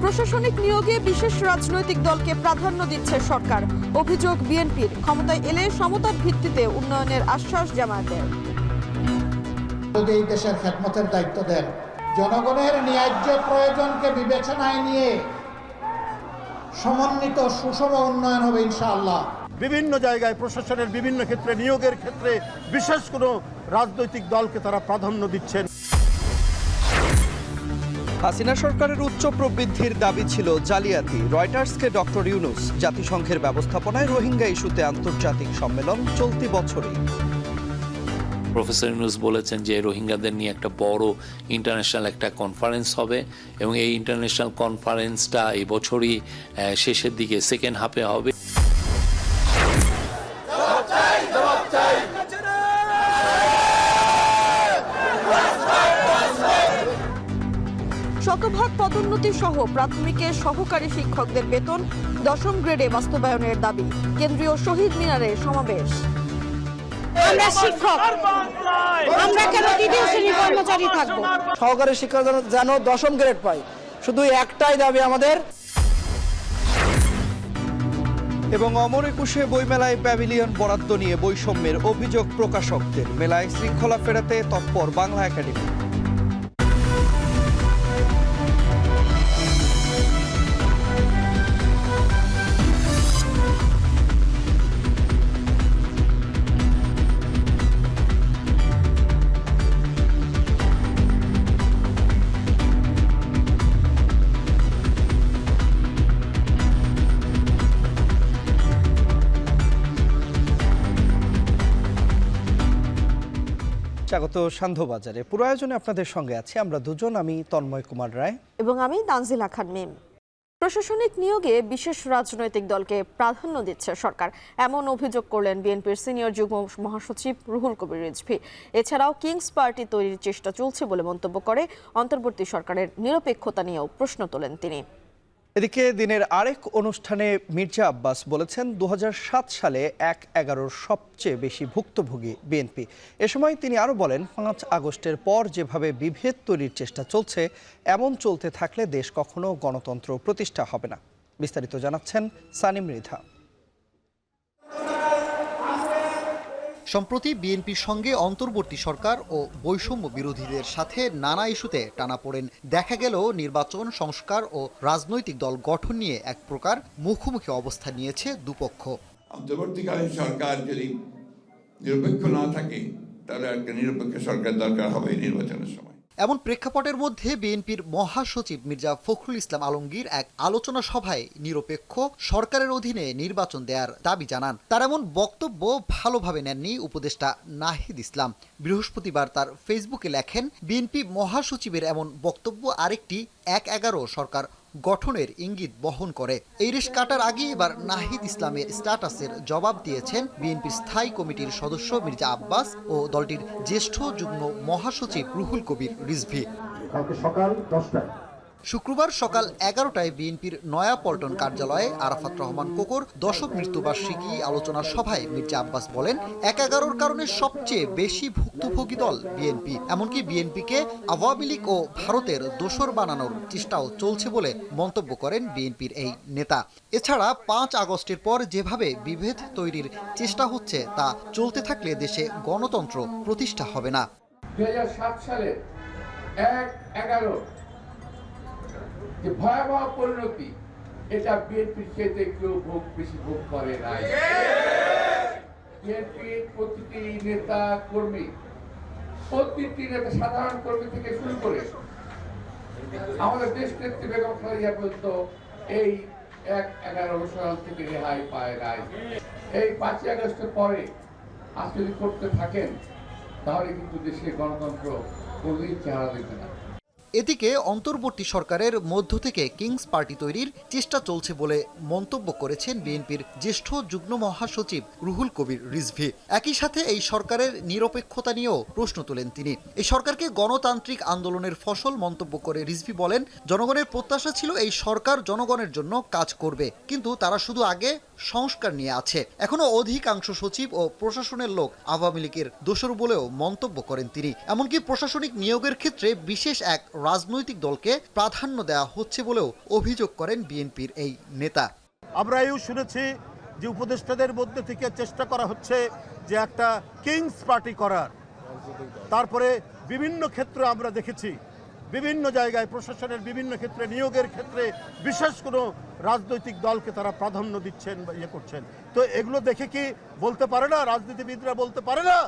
প্রশাসনিক নিয়োগে বিশেষ রাজনৈতিক দলকে প্রাধান্য দিচ্ছে সরকার। অভিযোগ বিএনপির, ক্ষমতায় এলে সমতার ভিত্তিতে উন্নয়নের আশ্বাস জামায়াতের। যদি এই দেশের খেদমতের দায়িত্ব দেন, জনগণের ন্যায্য প্রয়োজনকে বিবেচনায় নিয়ে সমন্বিত সুষম উন্নয়ন হবে ইনশাআল্লাহ। বিভিন্ন জায়গায় প্রশাসনের বিভিন্ন ক্ষেত্রে নিয়োগের ক্ষেত্রে বিশেষ কোনো রাজনৈতিক দলকে তারা প্রাধান্য দিচ্ছেন। হাসিনা সরকারের উচ্চ প্রবৃদ্ধির দাবি ছিল জালিয়াতি। রয়টার্সকে ডক্টর ইউনুস। জাতিসংঘের ব্যবস্থাপনায় রোহিঙ্গা ইস্যুতে আন্তর্জাতিক সম্মেলন চলতি বছরই। প্রফেসর ইউনুস বলেছেন যে রোহিঙ্গাদের নিয়ে একটা বড় ইন্টারন্যাশনাল একটা কনফারেন্স হবে এবং এই ইন্টারন্যাশনাল কনফারেন্সটা এই বছরই শেষের দিকে সেকেন্ড হাফে হবে। শতভাগ পদোন্নতি সহ প্রাথমিকের সহকারী শিক্ষকদের বেতন 10ম গ্রেডে বাস্তবায়নের দাবি। কেন্দ্রীয় শহীদ মিনারে সমাবেশ। আমরা শিক্ষক, আমরা কেন দ্বিতীয় শ্রেণীর কর্মচারী থাকবো? সহকারী শিক্ষক যেন 10ম গ্রেড পায়, শুধু একটাই দাবি আমাদের। এবং অমর একুশে বইমেলায় প্যাভিলিয়ন বরাদ্দ নিয়ে বৈষম্যের অভিযোগ প্রকাশকদের। মেলায় শৃঙ্খলা ফেরাতে তৎপর বাংলা একাডেমি। স্বাগত সান্ধ্যবাজারে। পুরো আয়োজনে আপনাদের সঙ্গে আছি আমরা দুজন, আমি তন্ময় কুমার রায় এবং আমি তানজিলা খান মিম। প্রশাসনিক নিয়োগে বিশেষ রাজনৈতিক দলকে প্রাধান্য দিচ্ছে সরকার, এমন অভিযোগ করলেন বিএনপির সিনিয়র যুগ্ম মহাসচিব রুহুল কবির রিজভী। এছাড়াও কিংস পার্টি তৈরির চেষ্টা চলছে বলে মন্তব্য করে অন্তর্বর্তী সরকারের নিরপেক্ষতা নিয়েও প্রশ্ন তোলেন তিনি। এদিকে দিনের আরেক অনুষ্ঠানে মির্জা আব্বাস বলেছেন 2007 সালে 1/11 সবচেয়ে বেশি ভুক্তভোগী বিএনপি। এ সময় তিনি আরও বলেন, 5 আগস্টের পর যেভাবে বিভেদ তৈরির চেষ্টা চলছে, এমন চলতে থাকলে দেশ কখনো গণতন্ত্র প্রতিষ্ঠা হবে না। বিস্তারিত জানাচ্ছেন সানিম মৃধা। সম্প্রতি বিএনপির সঙ্গে অন্তর্বর্তী সরকার ও বৈষম্য বিরোধীদের সাথে নানা ইস্যুতে টানাপোড়েন দেখা গেল। নির্বাচন সংস্কার ও রাজনৈতিক দল গঠন নিয়ে এক প্রকার মুখোমুখি অবস্থা নিয়েছে দুপক্ষ। অন্তর্বর্তীকালীন সরকার যদি নিরপেক্ষ না থাকে তাহলে একটা নিরপেক্ষ সরকার দরকার হবে নির্বাচনের সময়। এমন প্রেক্ষাপটের মধ্যে বিএনপির মহাসচিব মির্জা ফখরুল ইসলাম আলমগীর এক আলোচনা সভায় নিরপেক্ষ সরকারের অধীনে নির্বাচন দেওয়ার দাবি জানান। তার এমন বক্তব্য ভালোভাবে নেননি উপদেষ্টা নাহিদ ইসলাম। বৃহস্পতিবার তার ফেসবুকে লেখেন, বিএনপি মহাসচিবের এমন বক্তব্য আরেকটি 1/11 সরকার গঠনের ইঙ্গিত বহন করে। এই রেশ কাটার আগে এবার নাহিদ ইসলামের স্ট্যাটাসের জবাব দিয়েছেন বিএনপির স্থায়ী কমিটির সদস্য মির্জা আব্বাস ও দলটির জ্যেষ্ঠ যুগ্ম মহাসচিব রুহুল কবির রিজভী। সকাল 10টায় শুক্রবার সকাল 11টায় বিএনপির নয়াপল্টন কার্যালয়ে আরাফাত রহমান কোকর দশম মৃত্যুবার্ষিকী আলোচনা সভায় মির্জা আব্বাস বলেন, 1/11 কারণে সবচেয়ে বেশি ভুক্তভোগী দল বিএনপি। এমনকি বিএনপিকে আওয়ামী লীগ ও ভারতের দোসর বানানোর চেষ্টাও চলছে বলে মন্তব্য করেন বিএনপির এই নেতা। এছাড়া 5 আগস্টের পর যেভাবে বিভেদ তৈরির চেষ্টা হচ্ছে তা চলতে থাকলে দেশে গণতন্ত্র প্রতিষ্ঠা হবে না। 2007 সালে 1/11 যে ভয়াবহ পরিণতি, এটা বিএনপির চেয়ে কেউ বেশি ভোগ করে নাই। বিএনপির প্রতিটি নেতা কর্মী, সাধারণ কর্মী থেকে শুরু করে আমাদের দেশ নেত্রী বেগম খালেদা পর্যন্ত এই 1/11 সাল থেকে রেহাই পায় নাই। এই 5 আগস্টের পরে আজকে যদি করতে থাকেন তাহলে কিন্তু দেশের গণতন্ত্র কোনদিন চেহারা দেবে না। এদিকে অন্তর্বর্তী সরকারের মধ্য থেকে কিংস পার্টি তৈরির চেষ্টা চলছে বলে মন্তব্য করেছেন বিএনপির জ্যেষ্ঠ যুগ্ম মহাসচিব রুহুল কবির রিজভী। একই সাথে এই সরকারের নিরপেক্ষতা নিয়েও প্রশ্ন তোলেন তিনি। এই সরকারকে গণতান্ত্রিক আন্দোলনের ফসল মন্তব্য করে রিজভী বলেন, জনগণের প্রত্যাশা ছিল এই সরকার জনগণের জন্য কাজ করবে, কিন্তু তারা শুধু আগে সংস্কার নিয়ে আছে। এখনো অধিকাংশ সচিব ও প্রশাসনের লোক আওয়ামী লীগের দোসর বলেও মন্তব্য করেন তিনি। এমনকি প্রশাসনিক নিয়োগের ক্ষেত্রে বিশেষ এক রাজনৈতিক দলকে প্রাধান্য দেওয়া হচ্ছে বলেও অভিযোগ করেন বিএনপির এই নেতা। আমরা এও শুনেছি যে উপদেষ্টাদের মধ্যে থেকে চেষ্টা করা হচ্ছে যে একটা কিংস পার্টি করার। তারপরে বিভিন্ন ক্ষেত্রে আমরা দেখেছি বিভিন্ন জায়গায় প্রশাসনের বিভিন্ন ক্ষেত্রে নিয়োগের ক্ষেত্রে বিশেষ কোনো রাজনৈতিক দলকে তারা প্রাধান্য দিচ্ছেন বা ইয়ে করছেন। তো এগুলো দেখে কি বলতে পারে না, রাজনীতিবিদরা বলতে পারে না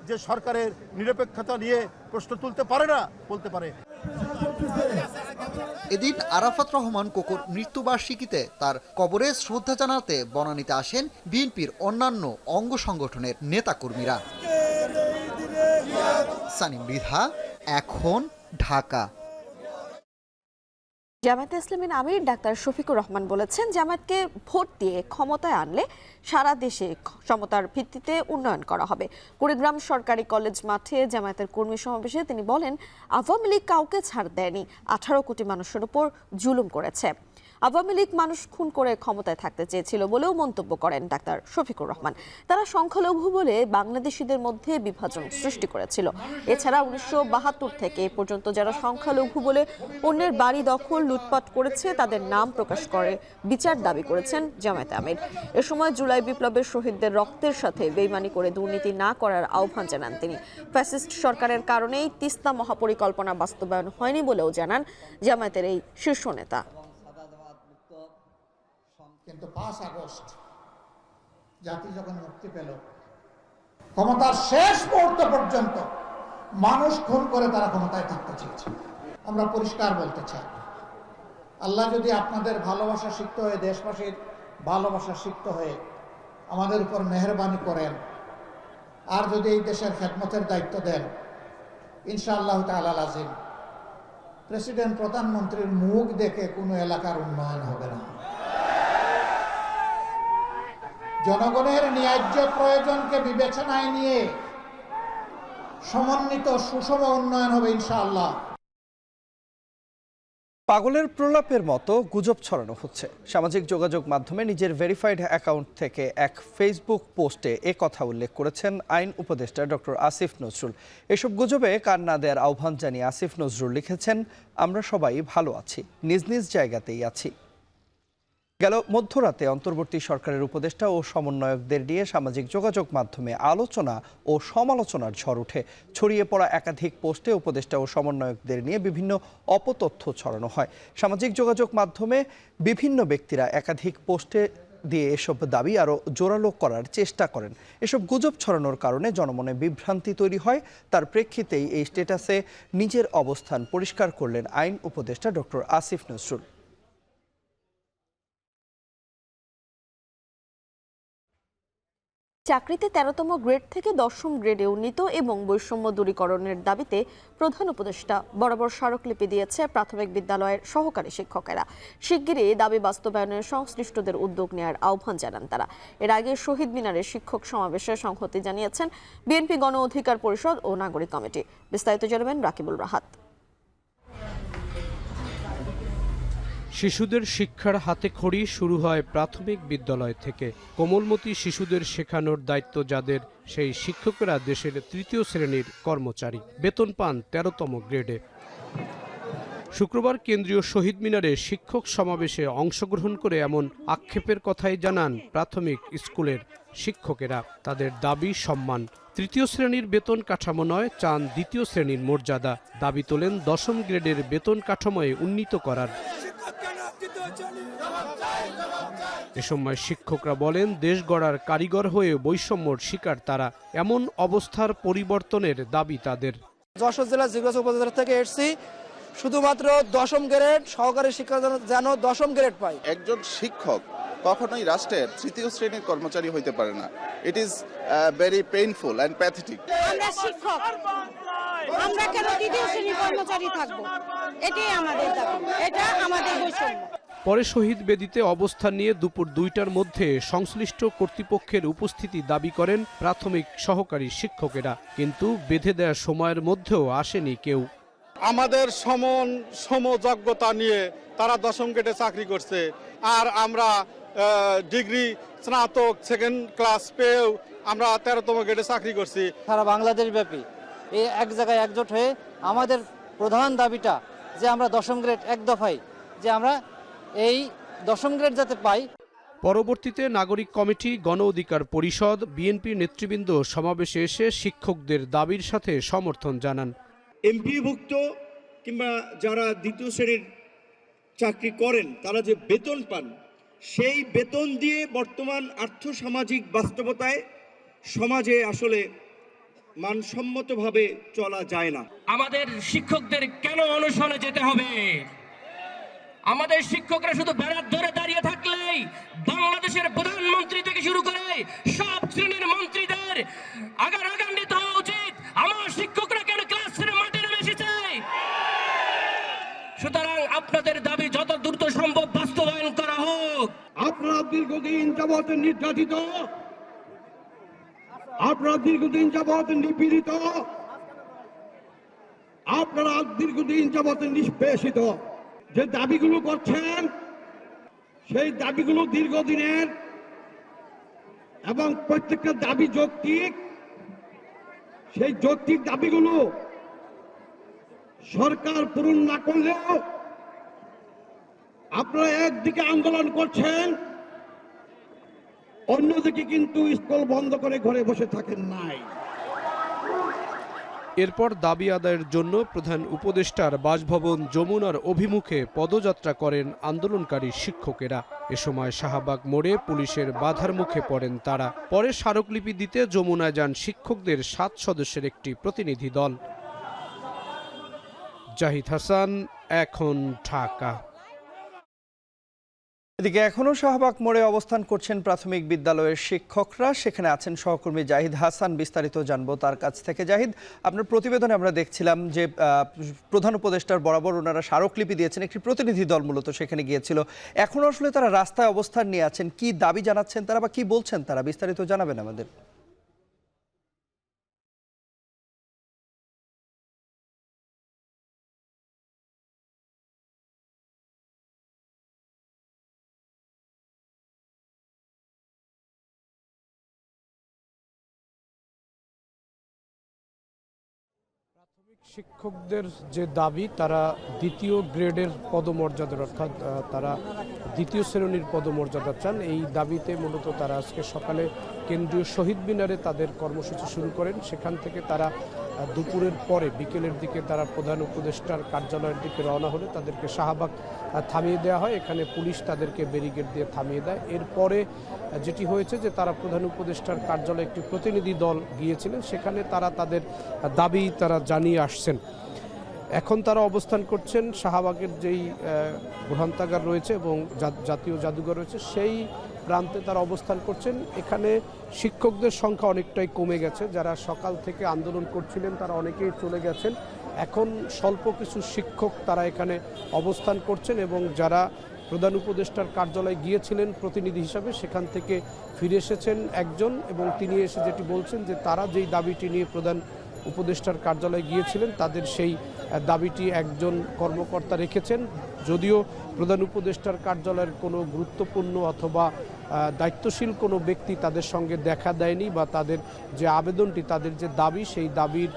যে সরকারের নিরপেক্ষতা নিয়ে প্রশ্ন তুলতে পারে না? বলতে পারে। এদিন আরাফাত রহমান কোকোর মৃত্যুবার্ষিকীতে তার কবরে শ্রদ্ধা জানাতে বনানীতে আসেন বিএনপির অন্যান্য অঙ্গ সংগঠনের নেতাকর্মীরা। সানিম মৃধা, এখন, ঢাকা। জামায়াতে ইসলামীর আমির ডাক্তার শফিকুর রহমান বলেছেন, জামায়াতকে ভোট দিয়ে ক্ষমতায় আনলে সারা দেশে সমতার ভিত্তিতে উন্নয়ন করা হবে। কুড়িগ্রাম সরকারি কলেজ মাঠে জামায়াতের কর্মী সমাবেশে তিনি বলেন, আওয়ামী লীগ কাউকে ছাড় দেয়নি, 18 কোটি মানুষের উপর জুলুম করেছে। আওয়ামী লীগ মানুষ খুন করে ক্ষমতায় থাকতে চেয়েছিল বলেও মন্তব্য করেন ডাক্তার শফিকুর রহমান। তারা সংখ্যালঘু বলে বাংলাদেশিদের মধ্যে বিভাজন সৃষ্টি করেছিল। এছাড়া 1972 থেকে এ পর্যন্ত যারা সংখ্যালঘু বলে অন্যের বাড়ি দখল, লুটপাট করেছে তাদের নাম প্রকাশ করে বিচার দাবি করেছেন জামায়াতে আমির। এ সময় জুলাই বিপ্লবের শহীদদের রক্তের সাথে বেইমানি করে দুর্নীতি না করার আহ্বান জানান তিনি। ফ্যাসিস্ট সরকারের কারণেই তিস্তা মহাপরিকল্পনা বাস্তবায়ন হয়নি বলেও জানান জামায়াতের এই শীর্ষ নেতা। কিন্তু 5 আগস্ট জাতি যখন মুক্তি পেল, ক্ষমতার শেষ মুহূর্ত পর্যন্ত মানুষ খুন করে তারা ক্ষমতায় থাকতে চেয়েছে। আমরা পরিষ্কার বলতে চাই, আল্লাহ যদি আপনাদের ভালোবাসা সিক্ত হয়ে, দেশবাসীর ভালোবাসা সিক্ত হয়ে আমাদের উপর মেহেরবানি করেন আর যদি এই দেশের খেদমতের দায়িত্ব দেন, ইনশাআল্লাহ তাআলা আজিম প্রেসিডেন্ট প্রধানমন্ত্রীর মুখ দেখে কোনো এলাকার উন্নয়ন হবে না। জনগণের ন্যায্য প্রয়োজনকে বিবেচনায় নিয়ে সমন্বিত সুষম উন্নয়ন হবে ইনশাআল্লাহ। পাগলের প্রলাপের মতো গুজব ছড়ানো হচ্ছে। সামাজিক যোগাযোগ মাধ্যমে নিজের ভেরিফাইড অ্যাকাউন্ট থেকে এক ফেসবুক পোস্টে কথা উল্লেখ করেছেন আইন উপদেষ্টা ডক্টর আসিফ নজরুল। এসব গুজবে কান না দেওয়ার আহ্বান জানিয়ে আসিফ নজরুল লিখেছেন, আমরা সবাই ভালো আছি, নিজ নিজ জায়গাতেই আছি। গেল মধ্যরাতে অন্তর্বর্তী সরকারের উপদেষ্টা ও সমন্বয়কদের নিয়ে সামাজিক যোগাযোগ মাধ্যমে আলোচনা ও সমালোচনার ঝড় ওঠে। ছড়িয়ে পড়া একাধিক পোস্টে উপদেষ্টা ও সমন্বয়কদের নিয়ে বিভিন্ন অপতথ্য ছড়ানো হয়। সামাজিক যোগাযোগ মাধ্যমে বিভিন্ন ব্যক্তিরা একাধিক পোস্টে দিয়ে এসব দাবি আরও জোরালো করার চেষ্টা করেন। এসব গুজব ছড়ানোর কারণে জনমনে বিভ্রান্তি তৈরি হয়। তার প্রেক্ষিতেই এই স্ট্যাটাসে নিজের অবস্থান পরিষ্কার করলেন আইন উপদেষ্টা ডক্টর আসিফ নজরুল। চাকরিতে 13তম গ্রেড থেকে 10ম গ্রেডে উন্নীত এবং বৈষম্য দূরীকরণের দাবিতে প্রধান উপদেষ্টা বরাবর স্মারকলিপি দিয়েছে প্রাথমিক বিদ্যালয়ের সহকারী শিক্ষকেরা। শিগগিরই দাবি বাস্তবায়নের সংশ্লিষ্টদের উদ্যোগ নেওয়ার আহ্বান জানান তারা। এর আগে শহীদ মিনারে শিক্ষক সমাবেশে সংহতি জানিয়েছেন বিএনপি গণ অধিকার পরিষদ ও নাগরিক কমিটি। বিস্তারিত জানাবেন রাকিবুল রাহাত। শিশুদের শিক্ষার হাতেখড়ি শুরু হয় প্রাথমিক বিদ্যালয় থেকে। কোমলমতি শিশুদের শেখানোর দায়িত্ব যাদের, সেই শিক্ষকেরা দেশের 3য় শ্রেণীর কর্মচারী, বেতন পান 13তম গ্রেডে। শুক্রবার কেন্দ্রীয় শহীদ মিনারে শিক্ষক সমাবেশে অংশগ্রহণ করে এমন আক্ষেপের কথাই জানান প্রাথমিক স্কুলের শিক্ষকেরা। তাদের দাবি সম্মান, 3য় শ্রেণীর বেতন কাঠামো নয়, চান 2য় শ্রেণীর মর্যাদা। দাবি তোলেন 10ম গ্রেডের বেতন কাঠামোয় উন্নীত করার। এ সময় শিক্ষকরা বলেন, দেশ গড়ার কারিগর হয়ে বৈষম্যর শিকার তারা। এমন অবস্থার পরিবর্তনের দাবি তাদের। যশোর জেলা জিজ্ঞাসা উপজেলা থেকে এসেছি, শুধুমাত্র 10ম গ্রেড সহকারী শিক্ষক যেন 10ম গ্রেড পায়। একজন শিক্ষক কখনোই রাষ্ট্রের 3য় শ্রেণীর কর্মচারী হইতে পারে না। It is very painful and pathetic. আমরা শিক্ষক, আমরা কেন 2য় শ্রেণীর কর্মচারী থাকবো? এটাই আমাদের দাবি, এটা আমাদের বৈষম্য। পরে শহীদ বেদিতে অবস্থান নিয়ে দুপুর 2টার মধ্যে সংশ্লিষ্ট কর্তৃপক্ষের উপস্থিতি দাবি করেন প্রাথমিক সহকারী শিক্ষকেরা, কিন্তু বেঁধে দেওয়া সময়ের মধ্যেও আসেনি কেউ। আমাদের সমযোগ্যতা নিয়ে তারা 10ম গ্রেডে চাকরি করছে, আর আমরা ডিগ্রি স্নাতক সেকেন্ড ক্লাস পেয়েও আমরা 13তম গ্রেডে চাকরি করছি। সারা বাংলাদেশ ব্যাপী এই এক জায়গায় একজোট হয়ে আমাদের প্রধান দাবিটা যে আমরা 10ম গ্রেড এক দফায় যে আমরা এই 10ম গ্রেড যাতে পাই। পরবর্তীতে নাগরিক কমিটি, গণ অধিকার পরিষদ, বিএনপির নেতৃবৃন্দ সমাবেশে এসে শিক্ষকদের দাবির সাথে সমর্থন জানান। এমপিভুক্ত কিংবা যারা দ্বিতীয় শ্রেণীর চাকরি করেন তারা যে বেতন পান, সেই বেতন দিয়ে বর্তমান আর্থসামাজিক বাস্তবতায় সমাজে আসলে মানসম্মতভাবে চলা যায় না। আমাদের শিক্ষকদের কেন অনশনে যেতে হবে? আমাদের শিক্ষকরা শুধু ব্যানার ধরে দাঁড়িয়ে থাকলেই বাংলাদেশের প্রধানমন্ত্রী থেকে শুরু করে সব শ্রেণীর মন্ত্রীদের আগান্বিত হওয়া উচিত। আমার শিক্ষকরা কেন ক্লাসের মাঠে নেমে এসেছে? সুতরাং আপনাদের দাবি যত দ্রুত সম্ভব বাস্তবায়ন করা হোক। আপনারা দীর্ঘদিন যাবৎ নির্যাতিত, আপনারা দীর্ঘদিন যাবৎ নিপীড়িত, আপনারা দীর্ঘদিন যাবৎ নিষ্পেষিত। যে দাবিগুলো করছেন সেই দাবিগুলো দীর্ঘদিনের এবং প্রত্যেকটা দাবি যৌক্তিক। সেই যৌক্তিক দাবিগুলো সরকার পূরণ না করলেও আপনারা একদিকে আন্দোলন করছেন, অন্যদিকে কিন্তু স্কুল বন্ধ করে ঘরে বসে থাকেন নাই। এরপর দাবি আদায়ের জন্য প্রধান উপদেষ্টার বাসভবন যমুনার অভিমুখে পদযাত্রা করেন আন্দোলনকারী শিক্ষকেরা। এ সময় শাহবাগ মোড়ে পুলিশের বাধার মুখে পড়েন তারা। পরে স্মারকলিপি দিতে যমুনায় যান শিক্ষকদের 7 সদস্যের একটি প্রতিনিধি দল। জাহিদ হাসান, এখন ঢাকা। এদিকে এখনও শাহবাগ মোড়ে অবস্থান করছেন প্রাথমিক বিদ্যালয়ের শিক্ষকরা। সেখানে আছেন সহকর্মী জাহিদ হাসান, বিস্তারিত জানবো তার কাছ থেকে। জাহিদ, আপনার প্রতিবেদনে আমরা দেখছিলাম যে প্রধান উপদেষ্টার বরাবর ওনারা স্মারকলিপি দিয়েছেন, একটি প্রতিনিধি দল মূলত সেখানে গিয়েছিল। এখন আসলে তারা রাস্তায় অবস্থান নিয়ে আছেন, কি দাবি জানাচ্ছেন তারা বা কি বলছেন তারা, বিস্তারিত জানাবেন আমাদের। শিক্ষকদের যে দাবি, তারা দ্বিতীয় গ্রেডের পদমর্যাদার, অর্থাৎ তারা দ্বিতীয় শ্রেণীর পদমর্যাদা চান। এই দাবিতে মূলত তারা আজকে সকালে কেন্দ্রীয় শহীদ মিনারে তাদের কর্মসূচি শুরু করেন। সেখান থেকে তারা দুপুরের পরে বিকেলের দিকে তারা প্রধান উপদেষ্টার কার্যালয়ের দিকে রওনা হলে তাদেরকে শাহবাগ থামিয়ে দেওয়া হয়। এখানে পুলিশ তাদেরকে ব্যারিকেড দিয়ে থামিয়ে দেয়। এরপরে যেটি হয়েছে যে তারা প্রধান উপদেষ্টার কার্যালয়ে একটি প্রতিনিধি দল গিয়েছিলেন, সেখানে তারা তাদের দাবি তারা জানিয়ে আসছেন। এখন তারা অবস্থান করছেন শাহবাগের যেই গ্রন্থাগার রয়েছে এবং জাতীয় জাদুঘর রয়েছে সেই প্রান্তে তারা অবস্থান করছেন। এখানে শিক্ষকদের সংখ্যা অনেকটাই কমে গেছে। যারা সকাল থেকে আন্দোলন করছিলেন তারা অনেকেই চলে গেছেন। এখন স্বল্প কিছু শিক্ষক তারা এখানে অবস্থান করছেন এবং যারা প্রধান উপদেষ্টার কার্যালয়ে গিয়েছিলেন প্রতিনিধি হিসাবে, সেখান থেকে ফিরে এসেছেন একজন এবং তিনি এসে যেটি বলছেন যে তারা যেই দাবিটি নিয়ে প্রধান উপদেষ্টার কার্যালয়ে গিয়েছিলেন তাদের সেই দাবিটি একজন কর্মকর্তা রেখেছেন। যদিও প্রধান উপদেষ্টার কার্যালয়ের কোনো গুরুত্বপূর্ণ অথবা দায়িত্বশীল কোনো ব্যক্তি তাদের সঙ্গে দেখা দেয়নি বা তাদের যে আবেদনটি, তাদের যে দাবি, সেই দাবির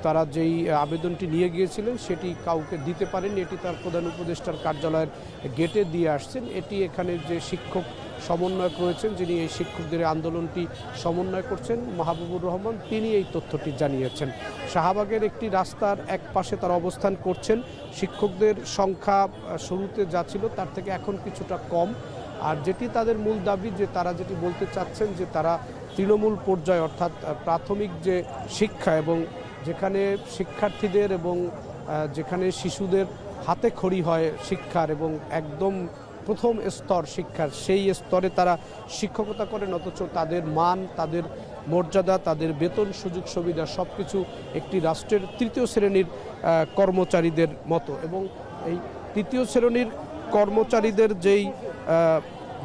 তারা যেই আবেদনটি নিয়ে গিয়েছিলেন সেটি কাউকে দিতে পারেননি। এটি তার প্রধান উপদেষ্টার কার্যালয়ের গেটে দিয়ে আসছেন। এটি এখানে যে শিক্ষক সমন্বয়ক রয়েছেন, যিনি এই শিক্ষকদের আন্দোলনটি সমন্বয় করছেন, মাহবুবুর রহমান, তিনি এই তথ্যটি জানিয়েছেন। শাহবাগের একটি রাস্তার এক পাশে তারা অবস্থান করছেন। শিক্ষকদের সংখ্যা শুরুতে যা ছিল তার থেকে এখন কিছুটা কম। আর যেটি তাদের মূল দাবি, যে তারা যেটি বলতে চাচ্ছেন যে তারা তৃণমূল পর্যায়ে অর্থাৎ প্রাথমিক যে শিক্ষা এবং যেখানে শিক্ষার্থীদের এবং যেখানে শিশুদের হাতে খড়ি হয় শিক্ষার এবং একদম প্রথম স্তর শিক্ষার, সেই স্তরে তারা শিক্ষকতা করেন, অথচ তাদের মান, তাদের মর্যাদা, তাদের বেতন, সুযোগ সুবিধা সব কিছু একটি রাষ্ট্রের তৃতীয় শ্রেণীর কর্মচারীদের মতো। এবং এই তৃতীয় শ্রেণীর কর্মচারীদের যেই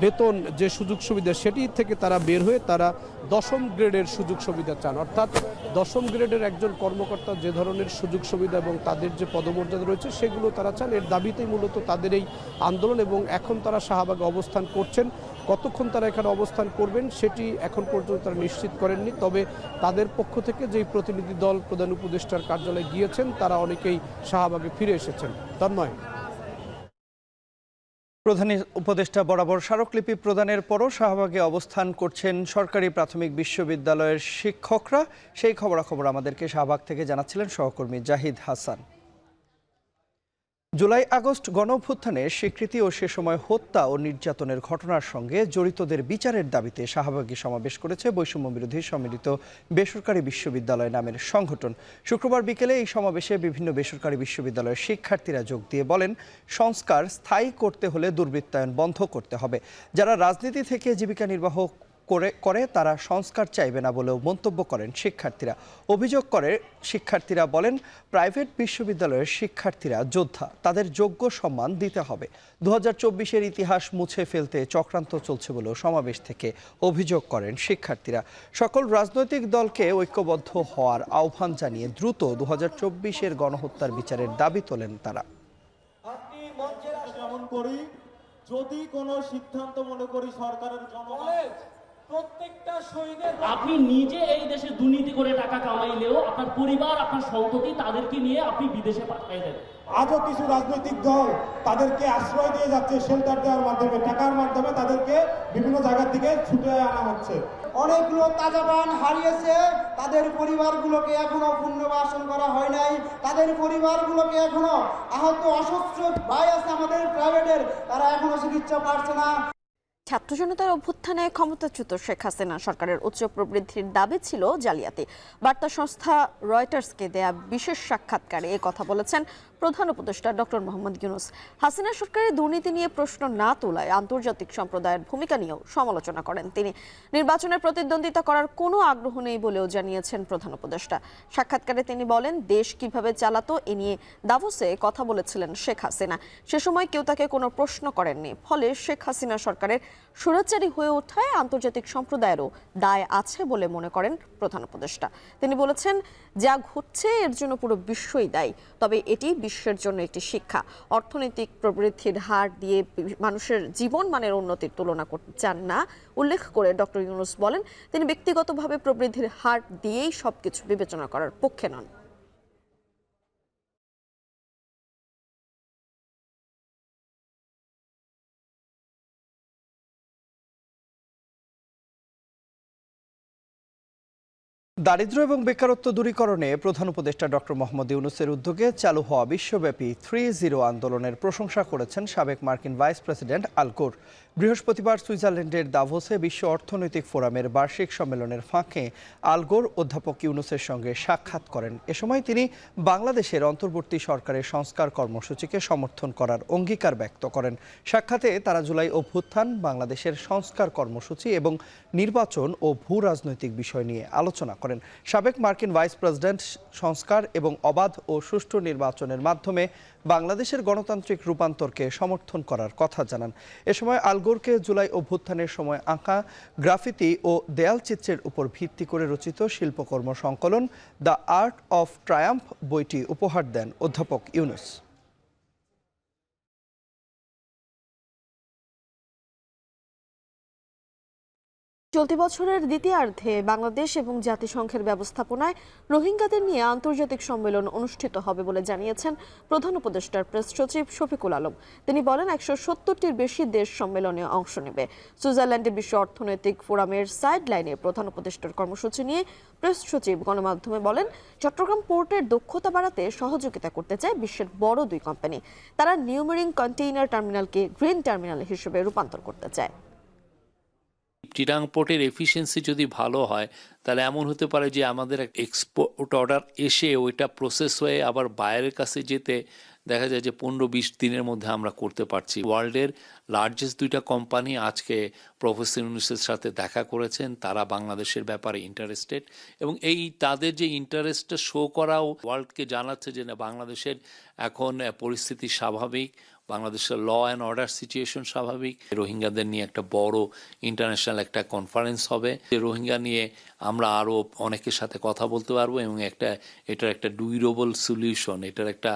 বেতন, যে সুযোগ সুবিধা, সেটি থেকে তারা বের হয়ে তারা 10ম গ্রেডের সুযোগ সুবিধা চান। অর্থাৎ দশম গ্রেডের একজন কর্মকর্তা যে ধরনের সুযোগ সুবিধা এবং তাদের যে পদমর্যাদা রয়েছে সেগুলো তারা চান। এর দাবিতেই মূলত তাদের এই আন্দোলন এবং এখন তারা শাহবাগে অবস্থান করছেন। কতক্ষণ তারা এখানে অবস্থান করবেন সেটি এখন পর্যন্ত তারা নিশ্চিত করেননি, তবে তাদের পক্ষ থেকে যেই প্রতিনিধি দল প্রধান উপদেষ্টার কার্যালয়ে গিয়েছেন তারা অনেকেই শাহবাগে ফিরে এসেছেন। তন্ময়। প্রধান উপদেষ্টা বরাবর স্মারকলিপি প্রদানের পরও শাহবাগে অবস্থান করছেন সরকারি প্রাথমিক বিশ্ববিদ্যালয়ের শিক্ষকরা। সেই খবরাখবর আমাদেরকে শাহবাগ থেকে জানাচ্ছিলেন সহকর্মী জাহিদ হাসান। জুলাই আগস্ট গণঅভ্যুত্থানে স্বীকৃতি ও সে সময় হত্যা ও নির্যাতনের ঘটনার সঙ্গে জড়িতদের বিচারের দাবিতে শাহবাগে সমাবেশ করেছে বৈষম্য বিরোধী সম্মিলিত বেসরকারি বিশ্ববিদ্যালয় নামের সংগঠন। শুক্রবার বিকেলে এই সমাবেশে বিভিন্ন বেসরকারি বিশ্ববিদ্যালয়ের শিক্ষার্থীরা যোগ দিয়ে বলেন, সংস্কার স্থায়ী করতে হলে দুর্বৃত্তায়ন বন্ধ করতে হবে। যারা রাজনীতি থেকে জীবিকা নির্বাহ করে তারা সংস্কার চাইবে না বলেও মন্তব্য করেন শিক্ষার্থীরা। অভিযোগ করে শিক্ষার্থীরা বলেন, প্রাইভেট বিশ্ববিদ্যালয়ের শিক্ষার্থীরা যোদ্ধা, তাদের যোগ্য সম্মান দিতে হবে। 2024-এর ইতিহাস মুছে ফেলতে চক্রান্ত চলছে বলেও সমাবেশ থেকে অভিযোগ করেন শিক্ষার্থীরা। সকল রাজনৈতিক দলকে ঐক্যবদ্ধ হওয়ার আহ্বান জানিয়ে দ্রুত 2024-এর গণহত্যার বিচারের দাবি তোলেন তারা। আপনি মঞ্চে যেমন করি, যদি কোনো সিদ্ধান্ত মনে করি সরকারের প্রত্যেকটা শহীদের, আপনি নিজে এই দেশে দুর্নীতি করে টাকা কামাইলেও আপনার পরিবার, আপনার সন্ততি, তাদেরকে নিয়ে আপনি বিদেশে পাঠিয়ে দেন। আজও কিছু রাজনৈতিক দল তাদেরকে আশ্রয় দিয়ে যাচ্ছে, শেল্টার দেওয়ার মাধ্যমে, টাকার মাধ্যমে তাদেরকে বিভিন্ন জায়গা থেকে ছুটে আনা হচ্ছে। অনেক লোক তাজা প্রাণ হারিয়েছে, তাদের পরিবারগুলোকে এখনো পুনর্বাসন করা হয় নাই, তাদের পরিবারগুলোকে এখনো আহত অসুস্থ ভাই আছে আমাদের প্রাইভেটের, তারা এখনো চিকিৎসা পাচ্ছে না। ছাত্র জনতার অভ্যুত্থানে ক্ষমতাচ্যুত শেখ হাসিনা সরকারের উচ্চ প্রবৃদ্ধির দাবি ছিল জালিয়াতি। বার্তা সংস্থা রয়টার্সকে দেয়া বিশেষ সাক্ষাৎকারে এ কথা বলেছেন প্রধান উপদেষ্টা ডক্টর মোহাম্মদ ইউনূস। হাসিনা সরকারের দুর্নীতি নিয়ে প্রশ্ন না তোলায় আন্তর্জাতিক সম্প্রদায়ের ভূমিকা নিয়েও সমালোচনা করেন তিনি। নির্বাচনে প্রতিদ্বন্দ্বিতা করার কোনো আগ্রহ নেই বলেও জানিয়েছেন প্রধান উপদেষ্টা। সাক্ষাৎকারে তিনি বলেন, দেশ কিভাবে চালাতো এ নিয়ে দাভোসে কথা বলেছিলেন শেখ হাসিনা। সে সময় কেউ তাকে কোনো প্রশ্ন করেননি। ফলে শেখ হাসিনা সরকারের স্বৈরাচারী হয়ে ওঠায় আন্তর্জাতিক সম্প্রদায়েরও দায় আছে বলে মনে করেন প্রধান উপদেষ্টা। তিনি বলেছেন, যা ঘটছে এর জন্য পুরো বিশ্বই দায়ী, তবে এটি বিশ্বের জন্য একটি শিক্ষা। অর্থনৈতিক প্রবৃদ্ধির হার দিয়ে মানুষের জীবন মানের উন্নতির তুলনা করতে চান না উল্লেখ করে ডক্টর ইউনূস বলেন, তিনি ব্যক্তিগতভাবে প্রবৃদ্ধির হার দিয়েই সবকিছু বিবেচনা করার পক্ষে নন। দারিদ্র্য এবং বেকারত্ব দূরীকরণে প্রধান উপদেষ্টা ডক্টর মোহাম্মদ ইউনূসের উদ্যোগে চালু হওয়া বিশ্বব্যাপী 3-0 আন্দোলনের প্রশংসা করেছেন সাবেক মার্কিন ভাইস প্রেসিডেন্ট আল গোর। বৃহস্পতিবার সুইজারল্যান্ডের দাভোসে বিশ্ব অর্থনৈতিক ফোরামের বার্ষিক সম্মেলনের ফাঁকে আল গোর অধ্যাপক ইউনূসের সঙ্গে সাক্ষাৎ করেন। এ সময় তিনি বাংলাদেশের অন্তর্বর্তী সরকারের সংস্কার কর্মসূচিকে সমর্থন করার অঙ্গীকার ব্যক্ত করেন। সাক্ষাতে তারা জুলাই অভ্যুত্থান, বাংলাদেশের সংস্কার কর্মসূচি এবং নির্বাচন ও ভূ রাজনৈতিক বিষয় নিয়ে আলোচনা করেন। সাবেক মার্কিন ভাইস প্রেসিডেন্ট সংস্কার এবং অবাধ ও সুষ্ঠু নির্বাচনের মাধ্যমে বাংলাদেশের গণতান্ত্রিক রূপান্তরকে সমর্থন করার কথা জানান। এ সময় আল গোরকে জুলাই অভ্যুত্থানের সময় আঁকা গ্রাফিতি ও দেয়াল চিত্রের উপর ভিত্তি করে রচিত শিল্পকর্ম সংকলন দ্য আর্ট অফ ট্রায়াম্ফ বইটি উপহার দেন অধ্যাপক ইউনূস। চলতি বছরের দ্বিতীয়ার্ধে বাংলাদেশ এবং জাতিসংঘের ব্যবস্থাপনায় রোহিঙ্গাদের নিয়ে আন্তর্জাতিক সম্মেলন অনুষ্ঠিত হবে বলে জানিয়েছেন প্রধান উপদেষ্টার প্রেস সচিব শফিকুল আলম। তিনি বলেন, 170টির বেশি দেশ সম্মেলনে অংশ নেবে। সুইজারল্যান্ডে বিশ্ব অর্থনৈতিক ফোরামের সাইডলাইনে প্রধান উপদেষ্টার কর্মসূচি নিয়ে প্রেস সচিব গণমাধ্যমে বলেন, চট্টগ্রাম পোর্টের দক্ষতা বাড়াতে সহযোগিতা করতে চায় বিশ্বের বড় 2 কোম্পানি। তারা নিউমেরিং কন্টেইনার টার্মিনালকে গ্রিন টার্মিনাল হিসেবে রূপান্তর করতে চায়। চিটাং পোর্টের এফিসিয়েন্সি যদি ভালো হয় তাহলে এমন হতে পারে যে আমাদের এক্সপোর্ট অর্ডার এসে ওইটা প্রসেস হয়ে আবার বাইরের কাছে যেতে দেখা যায় যে 15-20 দিনের মধ্যে আমরা করতে পারছি। ওয়ার্ল্ডের লার্জেস্ট 2টা কোম্পানি আজকে প্রফেসর ইউনূসের সাথে দেখা করেছেন। তারা বাংলাদেশের ব্যাপারে ইন্টারেস্টেড এবং এই তাদের যে ইন্টারেস্টটা শো করাও ওয়ার্ল্ডকে জানাচ্ছে যে না, বাংলাদেশের এখন পরিস্থিতি স্বাভাবিক, বাংলাদেশের ল অ্যান্ড অর্ডার সিচুয়েশন স্বাভাবিক। রোহিঙ্গাদের নিয়ে একটা বড় ইন্টারন্যাশনাল একটা কনফারেন্স হবে। রোহিঙ্গা নিয়ে আমরা আরও অনেকের সাথে কথা বলতে পারবো এবং এটার একটা ডিউরেবল সলিউশন, এটার একটা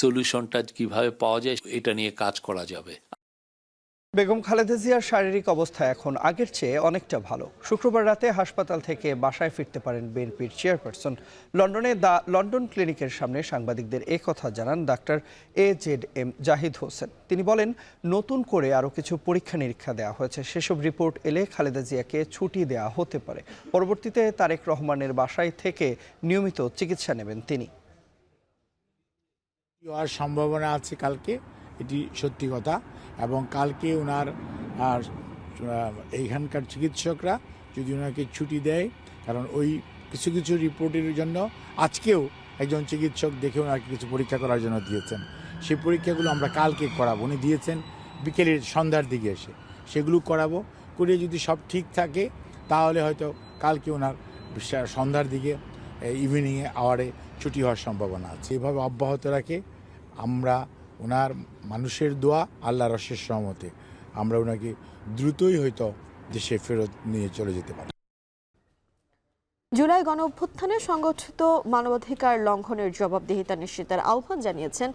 সলিউশনটা কিভাবে পাওয়া যায় এটা নিয়ে কাজ করা যাবে। বেগম খালেদা জিয়ার শারীরিক অবস্থা এখন আগের চেয়ে অনেকটা ভালো। শুক্রবার রাতে হাসপাতাল থেকে বাসায় ফিরতে পারেন বিএনপির চেয়ারপারসন। লন্ডনে দ্য লন্ডন ক্লিনিকের সামনে সাংবাদিকদের কথা জানান ডাক্তার AZM জাহিদ হোসেন। তিনি বলেন, নতুন করে আরও কিছু পরীক্ষা নিরীক্ষা দেওয়া হয়েছে। সেসব রিপোর্ট এলে খালেদা জিয়াকে ছুটি দেওয়া হতে পারে। পরবর্তীতে তারেক রহমানের বাসায় থেকে নিয়মিত চিকিৎসা নেবেন তিনি। হওয়ার সম্ভাবনা আছে কালকে, এটি সত্যি কথা। এবং কালকে ওনার এইখানকার চিকিৎসকরা যদি ওনাকে ছুটি দেয়, কারণ ওই কিছু কিছু রিপোর্টের জন্য আজকেও একজন চিকিৎসক দেখে ওনাকে কিছু পরীক্ষা করার জন্য দিয়েছেন। সেই পরীক্ষাগুলো আমরা কালকে করাবো। উনি দিয়েছেন বিকেলের সন্ধ্যার দিকে এসে, সেগুলো করাবো। করে যদি সব ঠিক থাকে তাহলে হয়তো কালকে ওনার সন্ধ্যার দিকে ইভিনিংয়ে আওয়ারে ছুটি হওয়ার সম্ভাবনা আছে। এভাবে অব্যাহত রাখে আমরা ওনার মানুষের দোয়া, আল্লাহর অশেষ রহমতে আমরা ওনাকে দ্রুতই হয়তো দেশে ফেরত নিয়ে চলে যেতে পারি। জুলাই গণ অভ্যুত্থানে সংগঠিত মানবাধিকার লঙ্ঘনের জবাবদিহিতা নিশ্চিতের আহ্বান জানিয়েছেন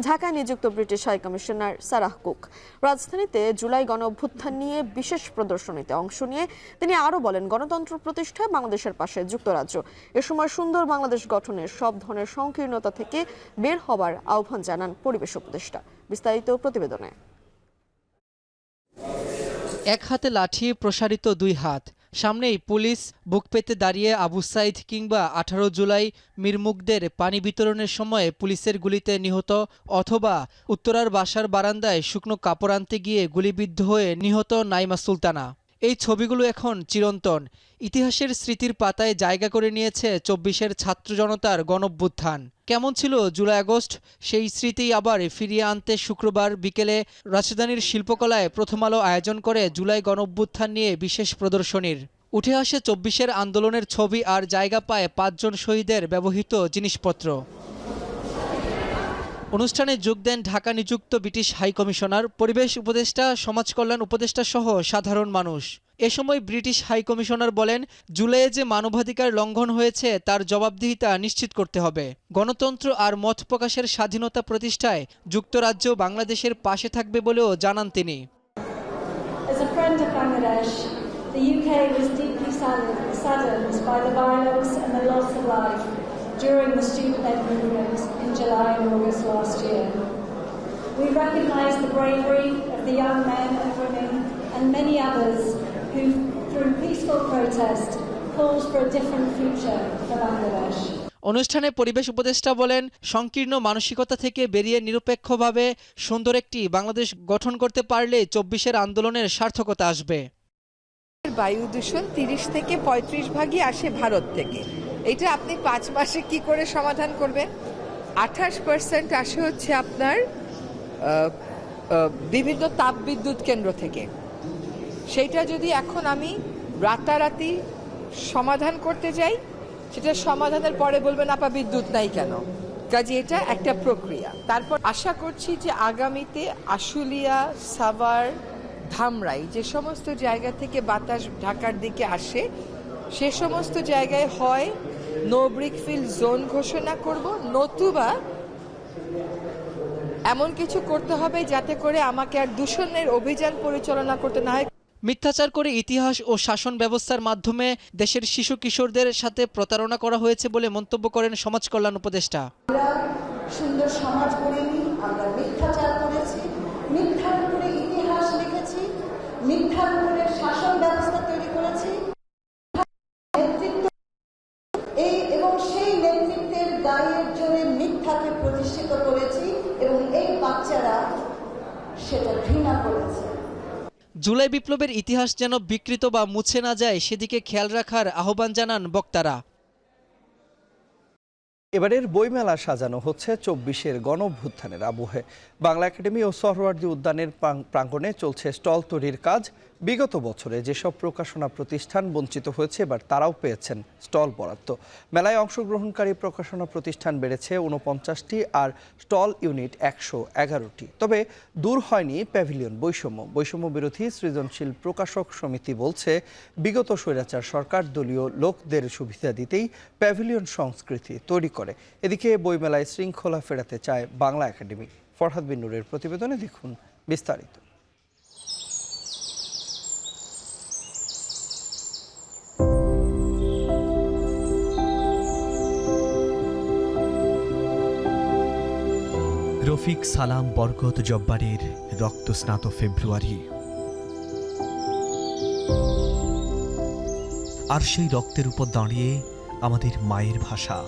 ঢাকায় নিযুক্ত ব্রিটিশ হাইকমিশনার সারাহ কুক। রাজধানীতে জুলাই গণ অভ্যুত্থান নিয়ে বিশেষ প্রদর্শনীতে অংশ নিয়ে তিনি আরও বলেন, গণতন্ত্র প্রতিষ্ঠায় বাংলাদেশের পাশে যুক্তরাজ্য। এ সময় সুন্দর বাংলাদেশ গঠনের সব ধরনের সংকীর্ণতা থেকে বের হবার আহ্বান জানান পরিবেশ উপদেষ্টা। বিস্তারিত প্রতিবেদনে। এক হাতে লাঠি, প্রসারিত দুই হাত, সামনেই পুলিশ, বুক পেতে দাঁড়িয়ে আবু সাইদ কিংবা 18 জুলাই মীরমুগ্ধের পানি বিতরণের সময় পুলিশের গুলিতে নিহত, অথবা উত্তরার বাসার বারান্দায় শুকনো কাপড় আনতে গিয়ে গুলিবিদ্ধ হয়ে নিহত নাইমা সুলতানা। এই ছবিগুলো এখন চিরন্তন, ইতিহাসের স্মৃতির পাতায় জায়গা করে নিয়েছে 24-এর ছাত্র জনতার গণঅভ্যুত্থান। কেমন ছিল জুলাই আগস্ট, সেই স্মৃতি আবার ফিরিয়ে আনতে শুক্রবার বিকেলে রাজধানীর শিল্পকলায় প্রথম আলো আয়োজন করে জুলাই গণঅভ্যুত্থান নিয়ে বিশেষ প্রদর্শনীর। উঠে আসে 24-এর আন্দোলনের ছবি আর জায়গা পায় 5 জন শহীদের ব্যবহৃত জিনিসপত্র। অনুষ্ঠানে যোগ দেন ঢাকা নিযুক্ত ব্রিটিশ হাইকমিশনার, পরিবেশ উপদেষ্টা, সমাজ কল্যাণ উপদেষ্টা সহ সাধারণ মানুষ। এ সময় ব্রিটিশ হাইকমিশনার বলেন, জুলাইয়ে যে মানবাধিকার লঙ্ঘন হয়েছে তার জবাবদিহিতা নিশ্চিত করতে হবে। গণতন্ত্র আর মত প্রকাশের স্বাধীনতা প্রতিষ্ঠায় যুক্তরাজ্য বাংলাদেশের পাশে থাকবে বলেও জানান তিনি। The UK was deeply saddened by the violence and the loss of life during the student-led movement in July and August last year. We recognise the bravery of the young men and women and many others who, through peaceful protest, called for a different future for Bangladesh. অনুষ্ঠানে পরিবেশ উপদেষ্টা বলেন, সংকীর্ণ মানসিকতা থেকে বেরিয়ে নিরপেক্ষভাবে সুন্দর একটি বাংলাদেশ গঠন করতে পারলে 24-এর আন্দোলনের সার্থকতা আসবে। বায়ু দূষণ 30 থেকে 35 ভাগই আসে ভারত থেকে। এটা আপনি 5 মাসে কি করে সমাধান করবেন? 28% আসে হচ্ছে আপনার বিভিন্ন তাপ বিদ্যুৎ কেন্দ্র থেকে। সেইটা যদি এখন আমি রাতারাতি সমাধান করতে যাই, সেটা সমাধানের পরে বলবেন আপা বিদ্যুৎ নাই কেন। কাজে এটা একটা প্রক্রিয়া। তারপর আশা করছি যে আগামীতে আশুলিয়া, সাভার, ধামরাই যে সমস্ত জায়গা থেকে বাতাস ঢাকার দিকে আসে, সে সমস্ত জায়গায় হয় নো ব্রিক ফিল্ড জোন ঘোষণা করব, নতুবা এমন কিছু করতে হবে যাতে করে আমাকে আর দূষণের অভিযান পরিচালনা করতে না হয়। মিথ্যাচার করে ইতিহাস ও শাসন ব্যবস্থার মাধ্যমে দেশের শিশু কিশোরদের সাথে প্রতারণা করা হয়েছে বলে মন্তব্য করেন সমাজ কল্যাণ উপদেষ্টা। সুন্দর সমাজ গড়েনি, আমরা মিথ্যাচার করেছি, মিথ্যার উপরে ইতিহাস লিখেছি, মিথ্যার উপরে শাসন ব্যবস্থা তৈরি করেছি, নেতৃত্ব এবং সেই নেতৃত্বের দায়ের জন্য মিথ্যাকে প্রতিষ্ঠিত করেছি এবং এই বাচ্চারা সেটা ঘৃণা করেছে। জুলাই বিপ্লবের ইতিহাস যেন বিকৃত বা মুছে না যায় সেদিকে খেয়াল রাখার আহ্বান জানান বক্তারা। এবারের বইমেলা সাজানো হচ্ছে ২৪-এর গণঅভ্যুত্থানের আবহে। বাংলা একাডেমি ও সোহরাওয়ার্দী উদ্যানের প্রাঙ্গণে চলছে স্টল তৈরির কাজ। বিগত বছরে যেসব প্রকাশনা প্রতিষ্ঠান বঞ্চিত হয়েছে, এবার তারাও পেয়েছেন স্টল বরাদ্দ। মেলায় অংশগ্রহণকারী প্রকাশনা প্রতিষ্ঠান বেড়েছে ৪৯টি আর স্টল ইউনিট ১১১টি। তবে দূর হয়নি প্যাভিলিয়ন বৈষম্য বিরোধী সৃজনশীল প্রকাশক সমিতি বলছে, বিগত স্বৈরাচার সরকার দলীয় লোকদের সুবিধা দিতেই প্যাভিলিয়ন সংস্কৃতি তৈরি করে। এদিকে বইমেলায় শৃঙ্খলা ফেরাতে চায় বাংলা একাডেমি। ফরহাদ বিন নূরের প্রতিবেদনে দেখুন বিস্তারিত। রফিক সালাম বরকত জব্বারের রক্তস্নাত ফেব্রুয়ারি, আর সেই রক্তের উপর দাঁড়িয়ে আমাদের মায়ের ভাষা।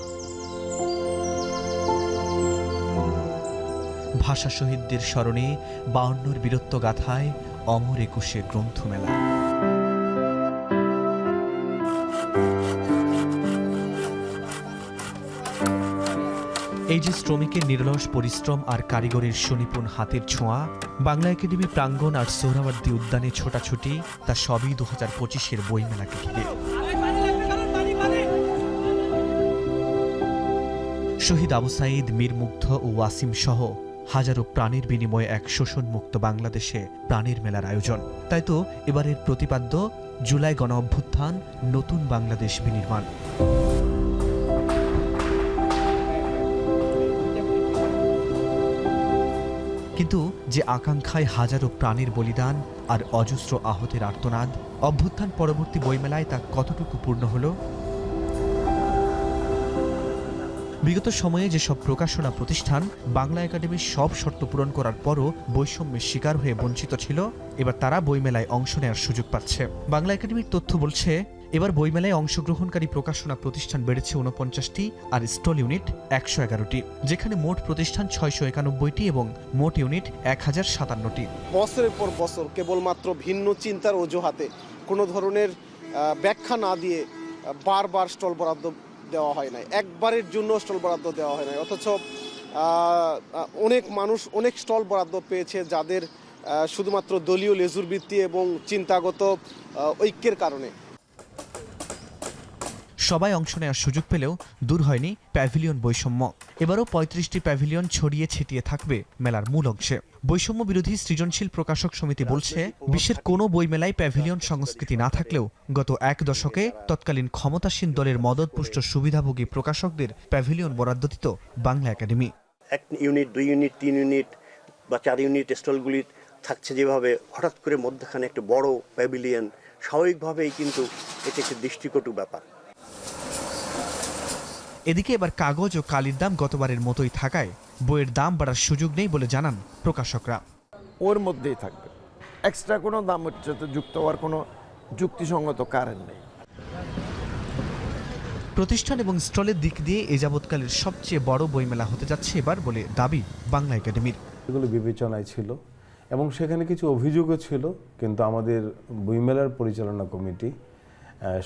ভাষা শহীদদের স্মরণে ৫২ বীরত্ব গাথায় অমর ২১ গ্রন্থমেলা। এই যে শ্রমিকের নিরলস পরিশ্রম আর কারিগরের সুনিপুণ হাতের ছোঁয়া, বাংলা একাডেমি প্রাঙ্গণ আর সোহরাওয়ার্দী উদ্যানে ছোটাছুটি, তা সবই ২০২৫-এর বইমেলাকে ঘিরে। শহীদ আবু সাঈদ, মীর মুগ্ধ ও ওয়াসিম সহ হাজারো প্রাণের বিনিময়ে এক শোষণমুক্ত বাংলাদেশে প্রাণের মেলার আয়োজন। তাই তো এবারের প্রতিপাদ্য জুলাই গণ অভ্যুত্থান, নতুন বাংলাদেশ বিনির্মাণ। কিন্তু যে আকাঙ্ক্ষায় হাজারো প্রাণের বলিদান আর অজস্র আহতের আর্তনাদ, অভ্যুত্থান পরবর্তী বইমেলায় তা কতটুকু পূর্ণ হলো? বিগত সময়ে যেসব প্রকাশনা প্রতিষ্ঠান বাংলা একাডেমির সব শর্ত পূরণ করার পরও বৈষম্যের শিকার হয়ে বঞ্চিত ছিল, এবার তারা বইমেলায় অংশ নেওয়ার সুযোগ পাচ্ছে। বাংলা একাডেমির তথ্য বলছে, এবার বইমেলায় অংশগ্রহণকারী প্রকাশনা প্রতিষ্ঠান বেড়েছে ৪৯টি আর স্টল ইউনিট ১১১টি, যেখানে মোট প্রতিষ্ঠান ৬৯১টি এবং মোট ইউনিট ১০৫৭টি। বছরের পর বছর কেবলমাত্র ভিন্ন চিন্তার অজুহাতে কোনো ধরনের ব্যাখ্যা না দিয়ে বারবার স্টল বরাদ্দ দেওয়া হয় নাই, একবারের জন্য স্টল বরাদ্দ দেওয়া হয় নাই। অথচ অনেক মানুষ অনেক স্টল বরাদ্দ পেয়েছে, যাদের শুধুমাত্র দলীয় লেজুর বৃত্তি এবং চিন্তাগত ঐক্যের কারণে। সবাই অংশ নেওয়ার সুযোগ পেলেও দূর হয়নি প্যাভিলিয়ন বৈষম্য। এবারও ৩৫টি প্যাভিলিয়ন ছড়িয়ে ছিটিয়ে থাকবে মেলার মূল অংশে। বৈষম্য বিরোধী সৃজনশীল প্রকাশক সমিতি বলছে, বিশ্বের কোনো বইমেলায় প্যাভিলিয়ন সংস্কৃতি না থাকলেও গত এক দশকে তৎকালীন ক্ষমতাসীন দলের মদতপুষ্ট সুবিধাভোগী প্রকাশকদের প্যাভিলিয়ন বরাদ্দ দিত Bangla academy. ১ unit, ২ unit, ৩ unit বা ৪ ইউনিট স্টলগুলি থাকছে, যেভাবে হঠাৎ করে মধ্যখানে একটা বড় প্যাভিলিয়ন, স্বাভাবিকভাবেই কিন্তু এটা একটি দৃষ্টিকটু ব্যাপার। এদিকে এবার কাগজ ও কালির দাম গতবারের মতোই থাকায় বইয়ের দাম বাড়ার সুযোগ নেই বলে জানান প্রকাশকরা। ওর মধ্যেই থাকবে, এক্সট্রা কোনো দাম হচ্ছে তো যুক্ত হওয়ার কোনো যুক্তিসঙ্গত কারণ নেই। প্রতিষ্ঠান এবং স্টলের দিক দিয়ে এ যাবৎকালের সবচেয়ে বড় বইমেলা হতে যাচ্ছে এবার বলে দাবি বাংলা একাডেমির। এগুলো বিবেচনায় ছিল এবং সেখানে কিছু অভিযোগও ছিল, কিন্তু আমাদের বইমেলার পরিচালনা কমিটি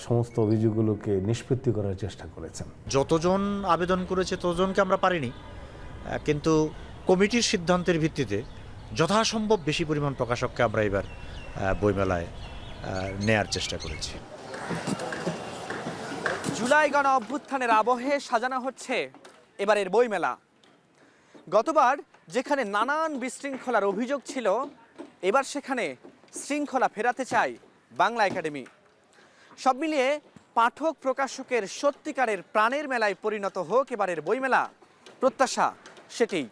সমস্ত অভিযোগগুলোকে নিষ্পত্তি করার চেষ্টা করেছেন। যতজন আবেদন করেছে ততজনকে আমরা পারিনি, কিন্তু কমিটির সিদ্ধান্তের ভিত্তিতে যথাসম্ভব বেশি পরিমাণ প্রকাশককে আমরা এবার বইমেলায় নেয়ার চেষ্টা করেছি। জুলাই গণ অভ্যুত্থানের আবহে সাজানো হচ্ছে এবারের বইমেলা। গতবার যেখানে নানান বিশৃঙ্খলার অভিযোগ ছিল, এবার সেখানে শৃঙ্খলা ফেরাতে চায় বাংলা একাডেমি। সব মিলিয়ে পাঠক প্রকাশকের সত্যিকারের প্রাণের মেলায় পরিণত হোক এবারের বইমেলা, প্রত্যাশা সেটি।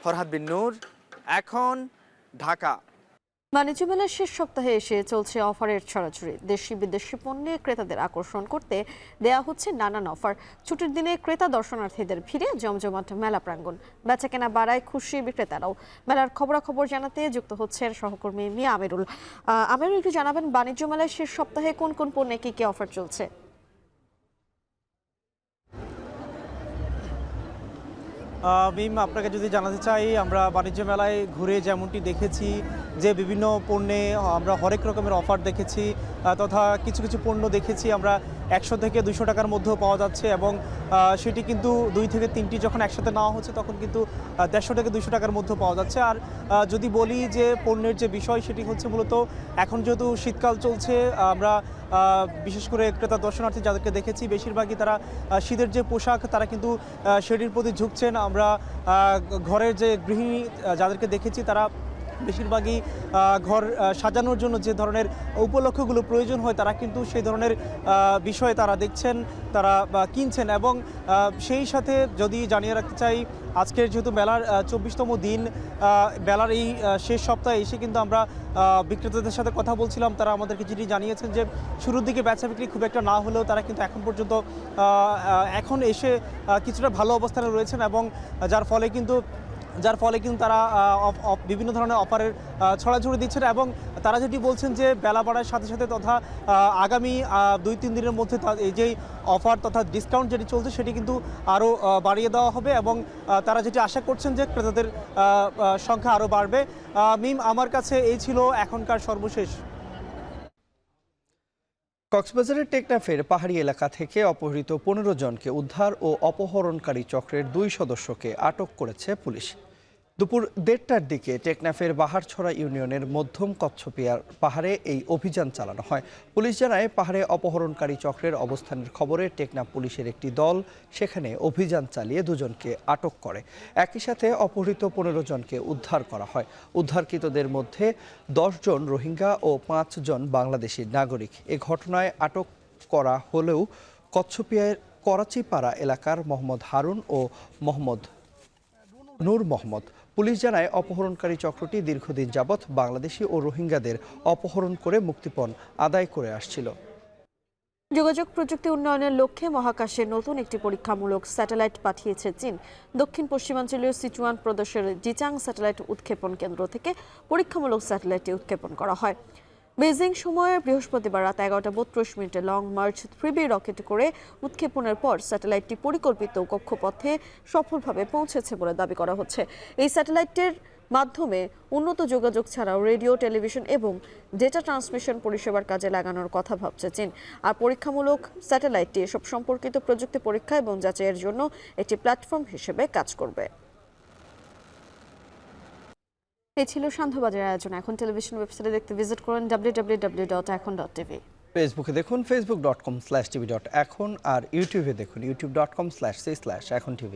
ফরহাদ বিন নূর, এখন, ঢাকা। বাণিজ্য মেলার শেষ সপ্তাহে এসে চলছে অফারের ছড়াছড়ি। দেশি বিদেশি পণ্যে ক্রেতাদের আকর্ষণ করতে দেয়া হচ্ছে নানান অফার। ছুটির দিনে ক্রেতা দর্শনার্থীদের ভিড়ে জমজমাট মেলা প্রাঙ্গণ। বেচাকেনা বাড়ায় খুশি বিক্রেতারাও। মেলার খবরাখবর জানাতে যুক্ত হচ্ছেন সহকর্মী মিয়া আমিরুল। আমিরুল, একটু জানাবেন বাণিজ্য মেলার শেষ সপ্তাহে কোন কোন পণ্যে কি কি অফার চলছে? মিম, আপনাকে যদি জানাতে চাই, আমরা বাণিজ্য মেলায় ঘুরে যেমনটি দেখেছি যে বিভিন্ন পণ্যে আমরা হরেক রকমের অফার দেখেছি, তথা কিছু কিছু পণ্য দেখেছি আমরা 100 থেকে 200 টাকার মধ্যেও পাওয়া যাচ্ছে এবং সেটি কিন্তু 2 থেকে 3টি যখন একসাথে নেওয়া হচ্ছে তখন কিন্তু 150 থেকে 200 টাকার মধ্যে পাওয়া যাচ্ছে। আর যদি বলি যে পণ্যের যে বিষয় সেটি হচ্ছে মূলত এখন যেহেতু শীতকাল চলছে, আমরা বিশেষ করে ক্রেতা দর্শনার্থী যাদেরকে দেখেছি বেশিরভাগই তারা শীতের যে পোশাক তারা কিন্তু সেটির প্রতি ঝুঁকছেন। আমরা ঘরের যে গৃহিণী যাদেরকে দেখেছি তারা বেশিরভাগই ঘর সাজানোর জন্য যে ধরনের উপলক্ষগুলো প্রয়োজন হয় তারা কিন্তু সেই ধরনের বিষয়ে তারা দেখছেন, তারা কিনছেন। এবং সেই সাথে যদি জানিয়ে রাখতে চাই, আজকের যেহেতু মেলার 24তম দিন, মেলার এই শেষ সপ্তাহে এসে কিন্তু আমরা বিক্রেতাদের সাথে কথা বলছিলাম। তারা আমাদেরকে যেটি জানিয়েছেন যে শুরুর দিকে বেচা বিক্রি খুব একটা না হলেও তারা কিন্তু এখন পর্যন্ত এখন এসে কিছুটা ভালো অবস্থানে রয়েছেন এবং যার ফলে কিন্তু তারা বিভিন্ন ধরনের অফারের ছড়াছড়ি দিচ্ছেন। এবং তারা যেটি বলছেন যে বেলা বাড়ার সাথে সাথে তথা আগামী 2-3 দিনের মধ্যে এই যেই অফার তথা ডিসকাউন্ট যেটি চলছে সেটি কিন্তু আরও বাড়িয়ে দেওয়া হবে এবং তারা যেটি আশা করছেন যে ক্রেতাদের সংখ্যা আরও বাড়বে। মিম, আমার কাছে এই ছিল এখনকার সর্বশেষ। কক্সবাজারের টেকনাফের পাহাড়ি এলাকা থেকে অপহৃত 15 জনকে উদ্ধার ও অপহরণকারী চক্রের 2 সদস্যকে আটক করেছে পুলিশ। দুপুর 1:30টার দিকে টেকনাফের বাহারছড়া ইউনিয়নের মধ্যম কচ্ছপিয়ার পাহাড়ে এই অভিযান চালানো হয়। পুলিশ জানায়, পাহাড়ে অপহরণকারী চক্রের অবস্থানের খবরে টেকনাফ পুলিশের একটি দল সেখানে অভিযান চালিয়ে 2 জনকে আটক করে। একই সাথে অপহৃত 15 জনকে উদ্ধার করা হয়। উদ্ধারকৃতদের মধ্যে 10 জন রোহিঙ্গা ও 5 জন বাংলাদেশি নাগরিক। এ ঘটনায় আটক করা হলেও কচ্ছপিয়ার করাচিপাড়া এলাকার মোহাম্মদ হারুন ও মোহাম্মদ নূর মোহাম্মদ। পুলিশ জানায়, অপহরণকারী চক্রটি দীর্ঘদিন যাবৎ বাংলাদেশি ও রোহিঙ্গাদের অপহরণ করে মুক্তিপণ আদায় করে আসছিল। যোগাযোগ প্রযুক্তি উন্নয়নের লক্ষ্যে মহাকাশে নতুন একটি পরীক্ষামূলক স্যাটেলাইট পাঠিয়েছে চীন। দক্ষিণ পশ্চিমাঞ্চলীয় সিচুয়ান প্রদেশের জিচাং স্যাটেলাইট উৎক্ষেপণ কেন্দ্র থেকে পরীক্ষামূলক স্যাটেলাইটটি উৎক্ষেপণ করা হয়। বেজিং সময়ে বৃহস্পতিবার রাত 11:32 লং মার্চ 3B রকেট করে উৎক্ষেপণের পর স্যাটেলাইটটি পরিকল্পিত কক্ষপথে সফলভাবে পৌঁছেছে বলে দাবি করা হচ্ছে। এই স্যাটেলাইটের মাধ্যমে উন্নত যোগাযোগ ছাড়াও রেডিও, টেলিভিশন এবং ডেটা ট্রান্সমিশন পরিষেবার কাজে লাগানোর কথা ভাবছে চীন। আর পরীক্ষামূলক স্যাটেলাইটটি এসব সম্পর্কিত প্রযুক্তি পরীক্ষা এবং যাচাইয়ের জন্য একটি প্ল্যাটফর্ম হিসেবে কাজ করবে। এই ছিল সন্ধ্যাবাজারের আয়োজন। এখন টেলিভিশন ওয়েবসাইটে দেখতে ভিজিট করুন www.ekhon.tv। ফেসবুকে দেখুন facebook.com/tv.ekhon আর ইউটিউবে দেখুন youtube.com/ekhon tv।